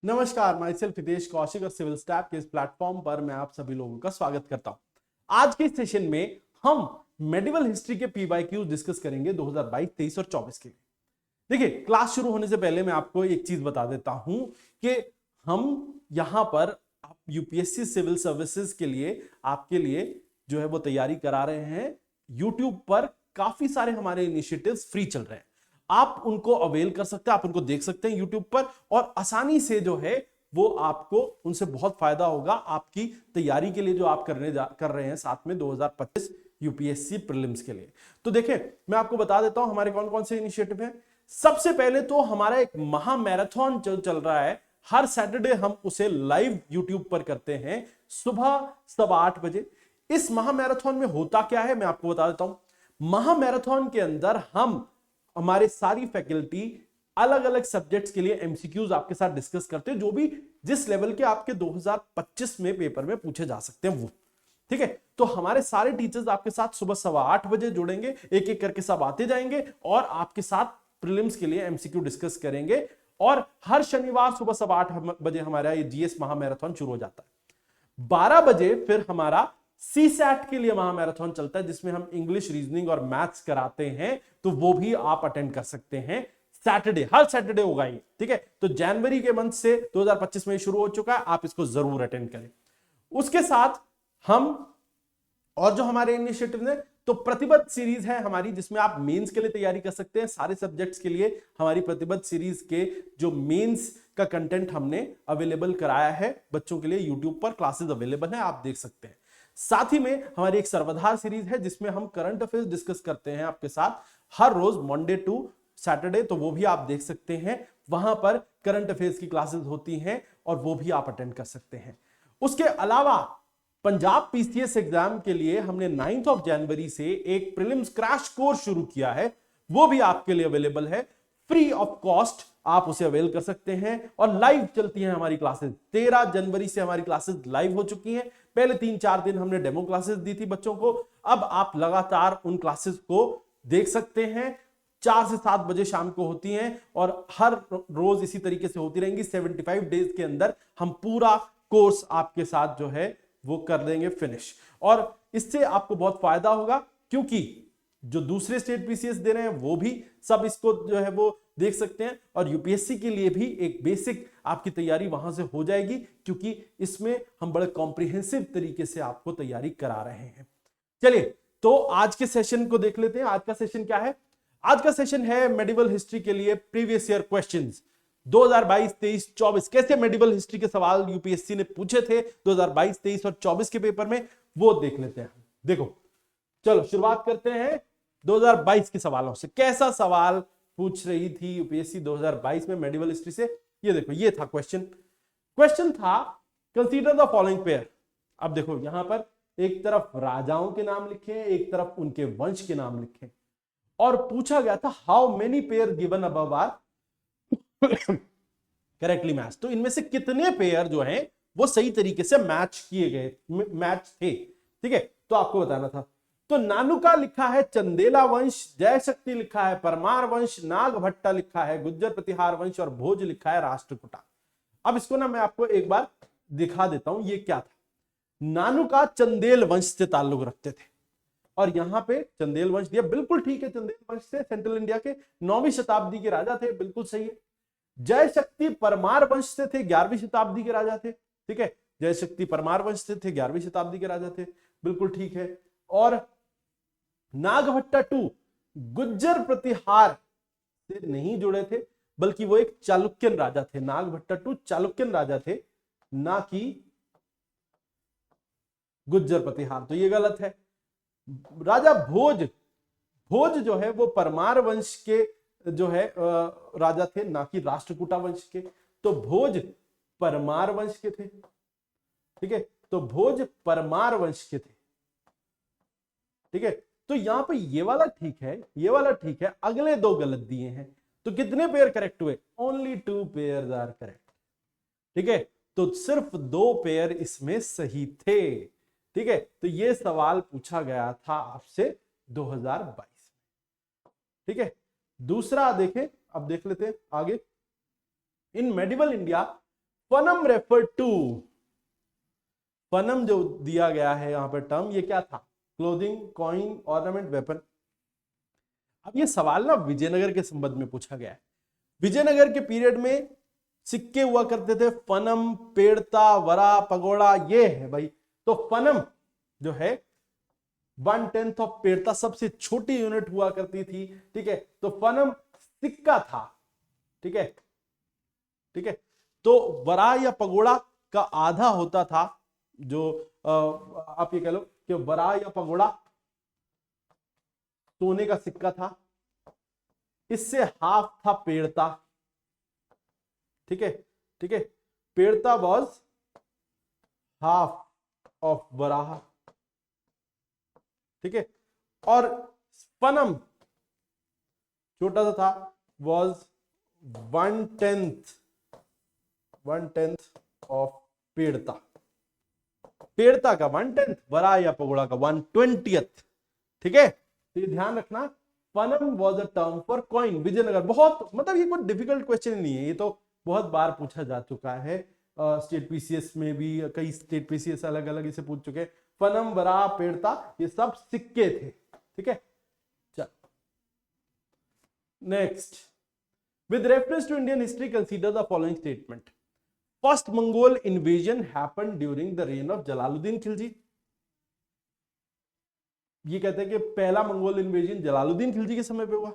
नमस्कार, my self Hitesh Kaushik और civil staph के इस प्लेटफॉर्म पर मैं आप सभी लोगों का स्वागत करता हूं। आज के सेशन में हम मेडिवल हिस्ट्री के पीवाईक्यूज डिस्कस करेंगे 2022, 23 और 24 के लिए। देखिए, क्लास शुरू होने से पहले मैं आपको एक चीज बता देता हूं कि हम यहां पर यूपीएससी सिविल सर्विसेज के लिए आपके लिए जो है वो तैयारी करा रहे हैं। यूट्यूब पर काफी सारे हमारे इनिशिएटिव्स फ्री चल रहे हैं, आप उनको अवेल कर सकते हैं, आप उनको देख सकते हैं यूट्यूब पर और आसानी से जो है वो आपको उनसे बहुत फायदा होगा आपकी तैयारी के लिए जो आप कर रहे हैं साथ में 2025 यूपीएससी प्रीलिम्स के लिए। तो देखें, मैं आपको बता देता हूं हमारे कौन कौन से इनिशिएटिव हैं। सबसे पहले तो हमारा एक महा मैराथन चल रहा है। हर सैटरडे हम उसे लाइव यूट्यूब पर करते हैं सुबह 8:15 बजे। इस महा मैराथन में होता क्या है मैं आपको बता देता हूं। महा मैराथन के अंदर हम हमारे सारी फैकल्टी अलग अलग सब्जेक्ट्स के लिए एमसीक्यूज आपके साथ डिस्कस करते हैं, जो भी जिस लेवल के आपके 2025 में पेपर में पूछे जा सकते हैं वो। ठीक है, तो हमारे सारे टीचर्स आपके साथ सुबह 8:15 जुड़ेंगे, एक एक करके सब आते जाएंगे और आपके साथ प्रीलिम्स के लिए एमसीक्यू डिस्कस करेंगे। और हर शनिवार सुबह 8:15 हमारा ये जीएस महा मैराथन शुरू हो जाता है। 12 बजे फिर हमारा सीसैट के लिए महा मैराथन चलता है, जिसमें हम इंग्लिश, रीजनिंग और मैथ्स कराते हैं, तो वो भी आप अटेंड कर सकते हैं। सैटरडे, हर सैटरडे होगा ये। ठीक है, तो जनवरी के मंथ से 2025 में शुरू हो चुका है, आप इसको जरूर अटेंड करें। उसके साथ हम और जो हमारे इनिशिएटिव है, तो प्रतिबद्ध सीरीज है हमारी, जिसमें आप मेंस के लिए तैयारी कर सकते हैं। सारे सब्जेक्ट्स के लिए हमारी प्रतिबद्ध सीरीज के जो मेंस का कंटेंट हमने अवेलेबल कराया है बच्चों के लिए, यूट्यूब पर क्लासेस अवेलेबल है, आप देख सकते हैं। साथ ही में हमारी एक सर्वधार सीरीज है, जिसमें हम करंट अफेयर्स डिस्कस करते हैं आपके साथ हर रोज मंडे टू सैटरडे, तो वो भी आप देख सकते हैं। वहां पर करंट अफेयर्स की क्लासेस होती हैं और वो भी आप अटेंड कर सकते हैं। उसके अलावा पंजाब पीसीएस एग्जाम के लिए हमने 9 जनवरी से एक प्रीलिम्स क्रैश कोर्स शुरू किया है, वो भी आपके लिए अवेलेबल है फ्री ऑफ कॉस्ट, आप उसे अवेल कर सकते हैं। और लाइव चलती हैं हमारी क्लासेस। 13 जनवरी से हमारी क्लासेस लाइव हो चुकी हैं। पहले 3-4 दिन हमने डेमो क्लासेस दी थी बच्चों को, अब आप लगातार उन क्लासेस को देख सकते हैं। 4 से 7 बजे शाम को होती हैं और हर रोज इसी तरीके से होती रहेंगी। 75 डेज के अंदर हम पूरा कोर्स आपके साथ जो है वो कर देंगे फिनिश। और इससे आपको बहुत फायदा होगा, क्योंकि जो दूसरे स्टेट पीसीएस दे रहे हैं वो भी सब इसको जो है वो देख सकते हैं, और यूपीएससी के लिए भी एक बेसिक आपकी तैयारी वहां से हो जाएगी, क्योंकि इसमें हम बड़े कॉम्प्रिहेंसिव तरीके से आपको तैयारी करा रहे हैं। चलिए, तो आज के सेशन को देख लेते हैं। आज का सेशन क्या है? आज का सेशन है मेडिवल हिस्ट्री के लिए प्रीवियस ईयर क्वेश्चंस 2022, 23, 24। कैसे मेडिवल हिस्ट्री के सवाल यूपीएससी ने पूछे थे 2022, 23 और 24 के पेपर में, वो देख लेते हैं। देखो, चलो शुरुआत करते हैं 2022 के सवालों से। कैसा सवाल पूछ रही थी यूपीएससी 2022 में मेडिवल हिस्ट्री से? ये देखो, ये था क्वेश्चन था कंसीडर द फॉलोइंग पेयर। अब देखो, यहां पर एक तरफ राजाओं के नाम लिखे हैं, एक तरफ उनके वंश के नाम लिखे, और पूछा गया था how many pair given above are correctly match. तो इनमें से कितने पेयर जो हैं वो सही तरीके से मैच किए गए, मैच थे। ठीक है, तो आपको बताना था। तो नानुका लिखा है चंदेला वंश, जय शक्ति लिखा है परमार वंश, नागभट्टा लिखा है गुज्जर प्रतिहार वंश, और भोज लिखा है राष्ट्रकूटा। अब इसको ना मैं आपको एक बार दिखा देता हूं ये क्या था। नानुका चंदेल वंश से ताल्लुक रखते थे, और यहां पे चंदेल वंश दिया, बिल्कुल ठीक है। चंदेल वंश से सेंट्रल इंडिया के 9वीं शताब्दी के राजा थे, बिल्कुल सही है। जय शक्ति परमार वंश से थे, 11वीं शताब्दी के राजा थे। ठीक है, जय शक्ति परमार वंश से थे, 11वीं शताब्दी के राजा थे, बिल्कुल ठीक है। और नागभट्टा टू गुज्जर प्रतिहार से नहीं जुड़े थे, बल्कि वो एक चालुक्यन राजा थे। नागभट्टा टू चालुक्यन राजा थे, ना कि गुज्जर प्रतिहार, तो ये गलत है। राजा भोज, भोज जो है वो परमार वंश के जो है राजा थे, ना कि राष्ट्रकूटा वंश के। तो भोज परमार वंश के थे। ठीक है, तो भोज परमार वंश के थे। ठीक है, तो यहां पे ये वाला ठीक है, ये वाला ठीक है, अगले दो गलत दिए हैं। तो कितने पेयर करेक्ट हुए? Only 2 pair are correct. ठीक है, तो सिर्फ 2 पेयर इसमें सही थे। ठीक है, तो ये सवाल पूछा गया था आपसे 2022। ठीक है, दूसरा देखें, अब देख लेते हैं आगे। इन medieval India fanam refer to, fanam जो दिया गया है यहां पर टर्म, ये क्या था? Clothing, coin, ornament, weapon. अब ये सवाल ना विजयनगर के संबंध में पूछा गया है। विजयनगर के पीरियड में सिक्के हुआ करते थे, फनम, पेड़ता, वरा, पगोड़ा, ये है भाई। तो फनम जो है 1/10 ऑफ पेड़ता, सबसे छोटी यूनिट हुआ करती थी। ठीक है, तो फनम सिक्का था। ठीक है, ठीक है। तो वरा या पगोड़ा का आधा होता था, जो आप ये कह लो कि वरा या पगोड़ा सोने का सिक्का था, इससे हाफ था पेड़ता। ठीक है, ठीक है। पेड़ता वॉज हाफ ऑफ वराह। ठीक है, और फनम छोटा सा था, वॉज 1/10 ऑफ पेड़ता। पेड़ता का 1/10, वरा या पगोड़ा का 1/20। ठीक है, तो ये ध्यान रखना। Fanam was a term for coin. Vijayanagar, बहुत मतलब ये कोई डिफिकल्ट क्वेश्चन नहीं है, ये तो बहुत बार पूछा जा चुका है। स्टेट पीसीएस में भी कई स्टेट पीसीएस अलग अलग इसे पूछ चुके हैं। फनम, वरा, पेड़ता, ये सब सिक्के थे। ठीक है, चल next. With reference to Indian history consider the following statement. First Mongol invasion happened during the reign of Jalaluddin Khilji. ये कहते हैं कि पहला मंगोल इन्वेजन जलालुद्दीन खिलजी के समय पे हुआ।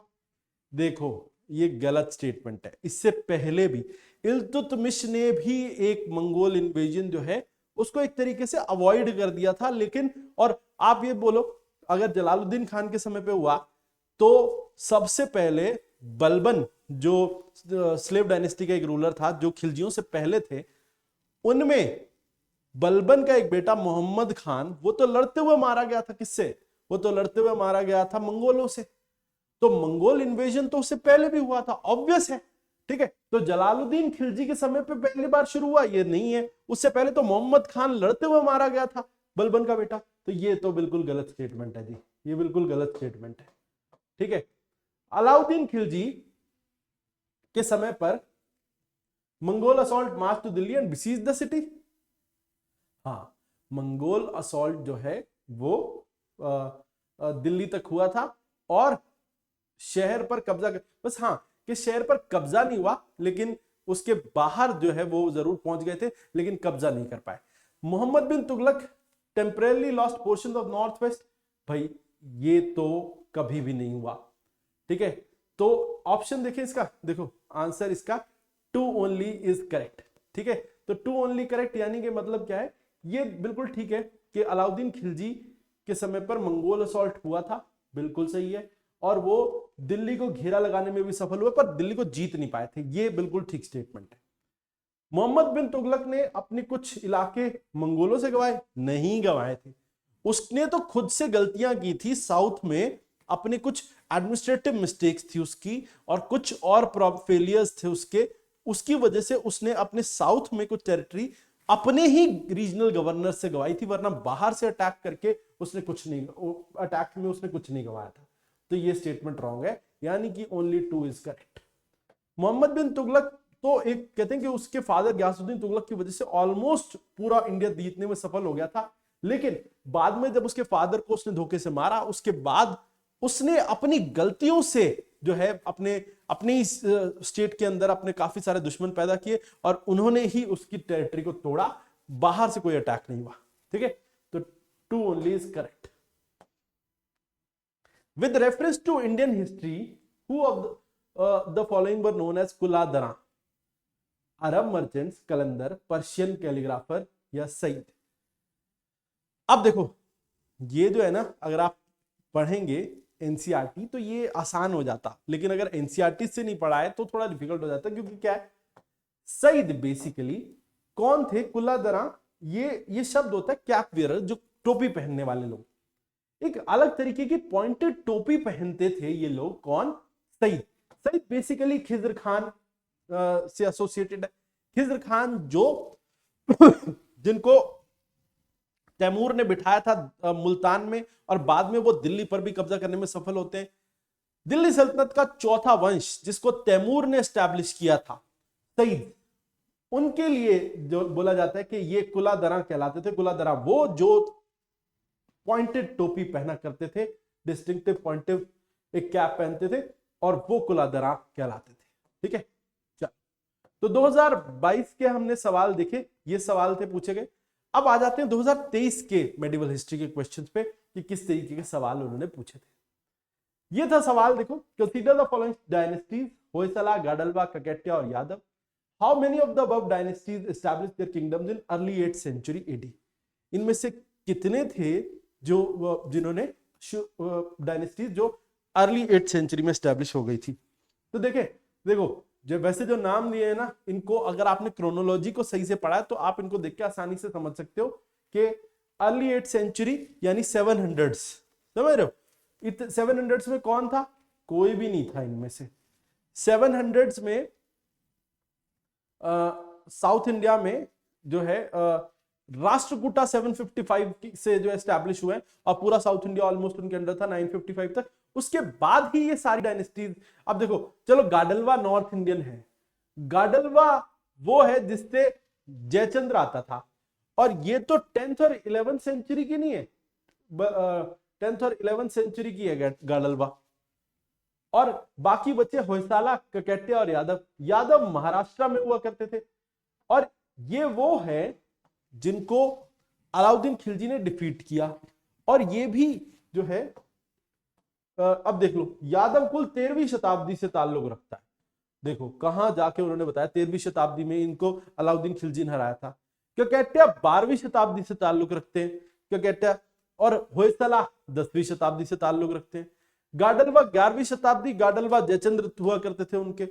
देखो, ये गलत स्टेटमेंट है। इससे पहले भी इल्तुतमिश ने भी एक मंगोल इन्वेजन जो है उसको एक तरीके से अवॉइड कर दिया था, लेकिन और आप ये बोलो अगर जलालुद्दीन खान के समय पे हुआ तो सबसे पहले बलबन, जो स्लेव डायनेस्टी का एक रूलर था जो खिलजियों से पहले थे, उनमें बलबन का एक बेटा मोहम्मद खान, वो तो लड़ते हुए मारा गया था। किससे? वो तो लड़ते हुए मारा गया था मंगोलों से। तो मंगोल इन्वेजन तो उससे पहले भी हुआ था, ऑब्वियस है। ठीक है, तो जलालुद्दीन खिलजी के समय पे पहली बार शुरू हुआ ये नहीं है, उससे पहले तो मोहम्मद खान लड़ते हुए मारा गया था, बलबन का बेटा। तो ये तो बिल्कुल गलत स्टेटमेंट है जी, ये बिल्कुल गलत स्टेटमेंट है। ठीक है, अलाउद्दीन खिलजी के समय पर Mongol assault march to Delhi and besieges the city. हाँ, मंगोल असॉल्ट जो है वो दिल्ली तक हुआ था और शहर पर कब्जा बस, हाँ, कि शहर पर कब्जा नहीं हुआ, लेकिन उसके बाहर जो है वो जरूर पहुंच गए थे, लेकिन कब्जा नहीं कर पाए। Mohammad bin Tughlaq temporarily lost portion of north west. भाई ये तो कभी भी नहीं हुआ। ठीक है, तो ऑप्शन देखिए इसका, देखो आंसर इसका 2 ओनली इज करेक्ट। ठीक है, तो 2 ओनली करेक्ट यानी कि मतलब क्या है, ये बिल्कुल ठीक है कि अलाउद्दीन खिलजी के समय पर मंगोल असॉल्ट हुआ था, बिल्कुल सही है। और वो दिल्ली को घेरा लगाने में भी सफल हुए, पर दिल्ली को जीत नहीं पाए थे, ये बिल्कुल ठीक स्टेटमेंट है। मोहम्मद बिन तुगलक ने अपने कुछ इलाके मंगोलों से गवाए? नहीं गवाए थे, उसने तो खुद से गलतियां की थी साउथ में, अपने कुछ एडमिनिस्ट्रेटिव मिस्टेक्स थी उसकी, और कुछ और फेलियर्स थे उसके, उसकी वजह से उसने अपने साउथ में कुछ टेरिटरी अपने ही रीजनल गवर्नर से गवाई थी, वरना बाहर से अटैक करके उसने कुछ नहीं, अटैक में उसने कुछ नहीं गवाया था। तो ये स्टेटमेंट रॉन्ग है, यानी कि only 2 is correct. Mohammad bin Tughlaq तो एक कहते हैं कि उसके फादर गयासुद्दीन तुगलक की वजह से ऑलमोस्ट पूरा इंडिया जीतने में सफल हो गया था, लेकिन बाद में जब उसके फादर को उसने धोखे से मारा, उसके बाद उसने अपनी गलतियों से जो है अपने स्टेट के अंदर अपने काफी सारे दुश्मन पैदा किए और उन्होंने ही उसकी टेरिटरी को तोड़ा, बाहर से कोई अटैक नहीं हुआ। ठीक है, तो 2 only is correct. With reference to Indian history, who of the following were known as कुलादरा? Arab merchants, Qalandar, Persian calligrapher या सईद? अब देखो, ये जो है ना, अगर आप पढ़ेंगे एनसीईआरटी तो ये आसान हो जाता, लेकिन अगर एनसीईआरटी से नहीं पढ़ा है तो थोड़ा डिफिकल्ट हो जाता, क्योंकि क्या है, सईद बेसिकली कौन थे? कुलादरा ये शब्द होता है कैप वेयर, जो टोपी पहनने वाले लोग, एक अलग तरीके की पॉइंटेड टोपी पहनते थे ये लोग। कौन? सईद। सईद बेसिकली खिज्र खान से एसोसिएटेड है। खिज्र खान जो जिनको तैमूर ने बिठाया था मुल्तान में, और बाद में वो दिल्ली पर भी कब्जा करने में सफल होते हैं। दिल्ली सल्तनत का चौथा वंश जिसको तैमूर ने एस्टैब्लिश किया था, सईद, उनके लिए जो बोला जाता है कि ये कुलादरा कहलाते थे। कुलादरा वो जो पॉइंटेड टोपी पहना करते थे, डिस्टिंक्टिव पॉइंटेड एक कैप पहनते थे, और वो कुलादरा कहलाते थे। ठीक है, चल तो 2022 के हमने सवाल देखे, ये सवाल थे पूछे गए। अब आ जाते हैं 2023 के मेडिवल हिस्ट्री के क्वेश्चंस पे कि किस तरीके के सवाल उन्होंने पूछे थे। ये था सवाल, देखो, consider the following dynasties, Hoysala, गाडलवा, ककेटिया और Yadava. How many of the above dynasties established their kingdoms in early 8th century AD. इनमें से कितने थे जो जिन्होंने डायनेस्टीज जो अर्ली 8th सेंचुरी में एस्टैब्लिश हो गई थी। तो देखो जो वैसे जो नाम लिए हैं ना, इनको अगर आपने क्रोनोलॉजी को सही से पढ़ा है तो आप इनको देख के आसानी से समझ सकते हो कि अर्ली 8th सेंचुरी यानी 700s, समझ रहे हो। 700s में कौन था? कोई भी नहीं था इनमें से। 700s में साउथ इंडिया में जो है राष्ट्रकूटा 755 से जो एस्टैब्लिश हुए, और पूरा साउथ इंडिया ऑलमोस्ट उनके अंडर था 955 तक। उसके बाद ही ये सारी डायनेस्टीज। अब देखो, चलो गाडलवा नॉर्थ इंडियन है, गाडलवा वो है जिससे जयचंद्र आता था, और ये तो 10th और 11th सेंचुरी की नहीं है, 10th और 11th सेंचुरी की है गाडलवा। और बाकी बच्चे होयसाला, ककेटिया और यादव। यादव महाराष्ट्र में हुआ करते थे, और ये वो है जिनको अलाउद्दीन खिलजी ने डिफीट किया। और ये भी जो है अब देख लो, यादव कुल 13वीं शताब्दी से ताल्लुक रखता है। देखो कहां जाके उन्होंने बताया 13वीं शताब्दी में इनको अलाउद्दीन खिलजी ने हराया था। ककेटिया 12वीं शताब्दी से ताल्लुक रखते हैं, ककेटिया, और होयसला 10वीं शताब्दी से ताल्लुक रखते हैं। गाडलवा 11वीं शताब्दी, गाडलवा जयचंद्र हुआ करते थे उनके।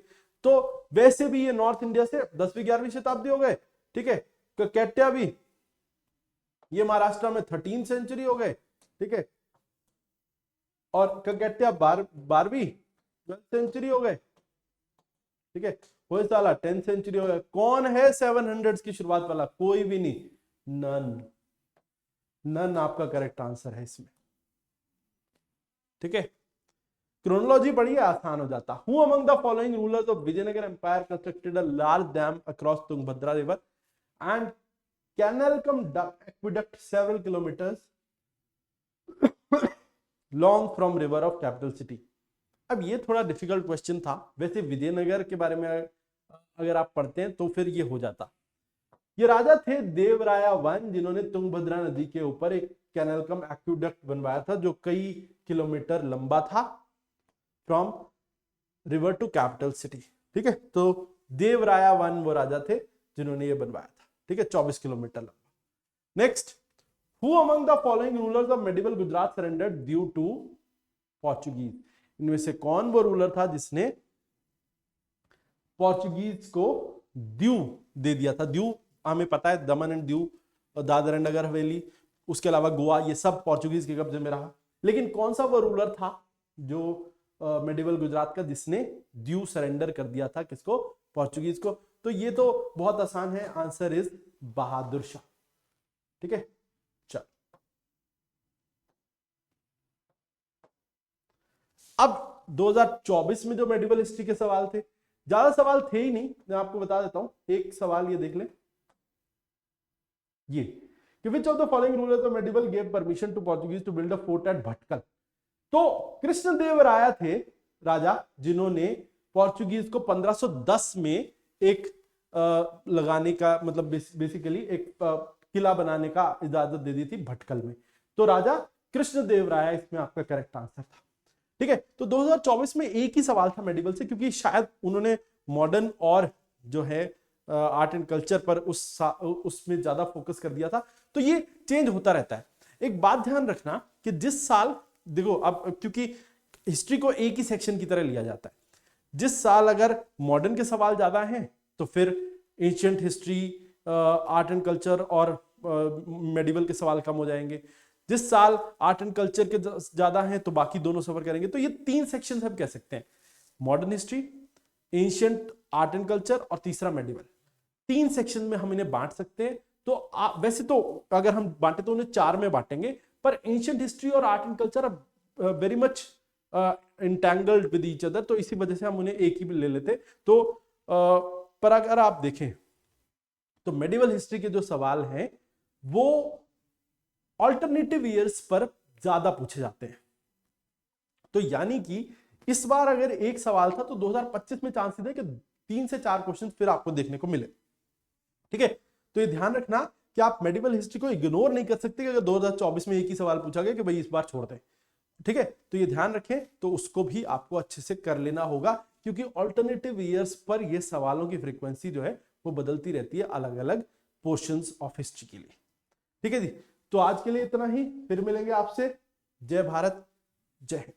तो वैसे भी ये नॉर्थ इंडिया से 10वीं 11वीं शताब्दी हो गए। ठीक है, ककेटिया भी ये महाराष्ट्र में 13th सेंचुरी हो गए। ठीक है, और ककेटिया 12वीं 12th सेंचुरी हो गए। ठीक है, होयसाला 10th सेंचुरी हो गए। कौन है 700s की शुरुआत वाला? कोई भी नहीं, नन आपका करेक्ट आंसर है इसमें। ठीक है, क्रोनोलॉजी पढ़िए, आसान हो जाता। Who among the following rulers of Vijayanagara empire constructed a large dam across Tungabhadra river and canal cum aqueduct several kilometres long from river of capital city. अब ये थोड़ा डिफिकल्ट क्वेश्चन था। वैसे विजयनगर के बारे में अगर आप पढ़ते हैं तो फिर ये हो जाता। ये राजा थे देवराया वन, जिन्होंने तुंगभद्रा नदी के ऊपर एक कैनल कम एक्विडक्ट बनवाया था जो कई किलोमीटर लंबा था, from river to capital city. ठीक है, तो देवराया वन वो राजा थे जिन्होंने ये बनवाया था। ठीक है, 24 किलोमीटर लंबा। Next, who among the following rulers of medieval Gujarat surrendered due to Portuguese. इनमें से कौन वो रूलर था जिसने पोर्चुगीज को ड्यू दे दिया था? ड्यू हमें पता है, दमन एंड दीव, दादर एंड नगर हवेली, उसके अलावा गोवा, ये सब पोर्चुगीज के कब्जे में रहा। लेकिन कौन सा वो रूलर था जो मेडिवल गुजरात का जिसने ड्यू सरेंडर कर दिया था? किसको? पोर्चुगीज को। तो ये तो बहुत आसान है, आंसर इज बहादुर शाह। ठीक है, चल अब 2024 में जो मेडिवल हिस्ट्री के सवाल थे, ज्यादा सवाल थे ही नहीं, मैं आपको बता देता हूं। एक सवाल ये देख लें, ये कि which of the following rulers of medieval gave permission to Portuguese to build a fort at Bhatkal. तो कृष्णदेवराया थे राजा जिन्होंने पोर्चुगीज को 1510 में एक लगाने का, मतलब बेसिकली एक किला बनाने का इजाजत दे दी थी भटकल में। तो राजा कृष्णदेवराया इसमें आपका करेक्ट आंसर था। ठीक है, तो 2024 में एक ही सवाल था मेडिवल से, क्योंकि शायद उन्होंने मॉडर्न और जो है आर्ट एंड कल्चर पर उसमें ज्यादा फोकस कर दिया था। तो ये चेंज होता रहता है। एक बात ध्यान रखना कि जिस साल, देखो अब क्योंकि हिस्ट्री को एक ही सेक्शन की तरह लिया जाता है, जिस साल अगर मॉडर्न के सवाल ज्यादा हैं तो फिर ancient history, art and culture और मेडिवल के सवाल कम हो जाएंगे। जिस साल आर्ट एंड कल्चर के ज्यादा हैं तो बाकी दोनों सफर करेंगे। तो ये 3 सेक्शन हम कह सकते हैं, modern history, ancient, art and culture, और तीसरा मेडिवल। 3 सेक्शन में हम इन्हें बांट सकते हैं। तो वैसे तो अगर हम बांटे तो उन्हें 4 में बांटेंगे, पर एंशिएंट हिस्ट्री और art and culture very much entangled with each other, तो इसी वजह से हम उन्हें एक ही ले लेते। तो पर अगर आप देखें तो मेडिवल हिस्ट्री के जो सवाल हैं वो ऑल्टरनेटिव ईयर्स पर ज्यादा पूछे जाते हैं। तो यानी कि इस बार अगर एक सवाल था तो 2025 में चांसेस है कि 3 से 4 क्वेश्चन फिर आपको देखने को मिले। ठीक है, तो ये ध्यान रखना कि आप मेडिवल हिस्ट्री को इग्नोर नहीं कर सकते कि अगर 2024 में एक ही सवाल पूछा गया कि भाई इस बार छोड़ दें। ठीक है, तो ये ध्यान रखें, तो उसको भी आपको अच्छे से कर लेना होगा, क्योंकि ऑल्टरनेटिव ईयर्स पर ये सवालों की फ्रीक्वेंसी जो है वो बदलती रहती है अलग अलग पोर्शंस ऑफ हिस्ट्री के लिए। ठीक है जी, तो आज के लिए इतना ही, फिर मिलेंगे आपसे। जय भारत, जय हिंद।